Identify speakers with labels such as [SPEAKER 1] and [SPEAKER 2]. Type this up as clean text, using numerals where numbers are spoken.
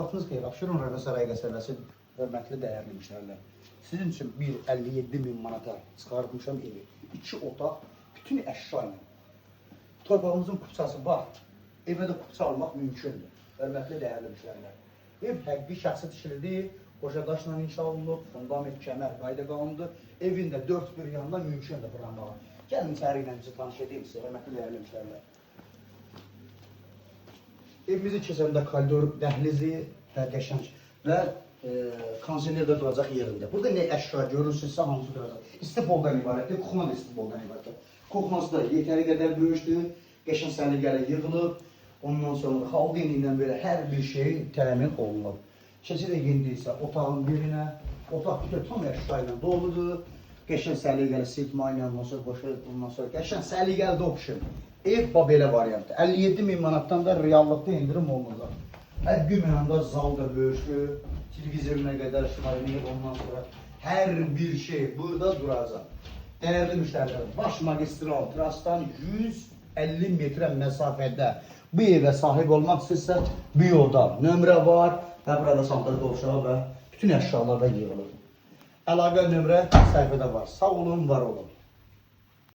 [SPEAKER 1] Vaxtınız xeyir. Abşeron rayonu Saray qəsəbəsi hörmətli dəyərli müştərilər. Sizin üçün 57.000 manata çıxartmışam evi. 2 otaq, bütün əşya ilə. Torpağımızın kupçası var. Evə də kupça almaq mümkündür. Hörmətli dəyərli müştərilər. Ev həqiqi şəxsi tikilidir. Qoca daşla inşa olunub, fundament, kəmər, qayda qanundur. Evin də 4 bir yanında mümkündür buranmağa. Gəlin içəri ilə bizi tanış edeyim sizə, hörmətli dəyərli müştərilər. Evimizi keçəndə koridor dəhlizi və qəşəng və konserlər də duracaq yerində. Burada nə əşya görürsünüzsə hamısı duracaq. İstifoldan ibarətdir, kuxna da istifoldan ibarətdir. Kuxnası da yetəri qədər böyükdür, qəşəng səliqəli yığılıb. Ondan sonra xalqini ilə belə hər bir şey təmin olunub. Keçirik indi isə otağın birinə. Otaq tam əşya ilə doludur. Qəşəng səliqəli siltma ilə, ondan sonra qəşəng səliqəli də option. Ev belə variantdır. 57.000 manatdan da reallıqda indirim olunacaq. Həqiqi mənada zal da böyükdür, televizoruna qədər şifarini, ondan sonra hər bir şey burada duracaq. Dəyərli müştərilər, baş magistral trasdan 150 metrə məsafədə bu evə sahib olmaq istəyirsə, bir oda, nömrə var və burada sandıq qovşağı və bütün əşyalar da yığılır. Əlaqə nömrə səhifədə var. Sağ olun, var olun.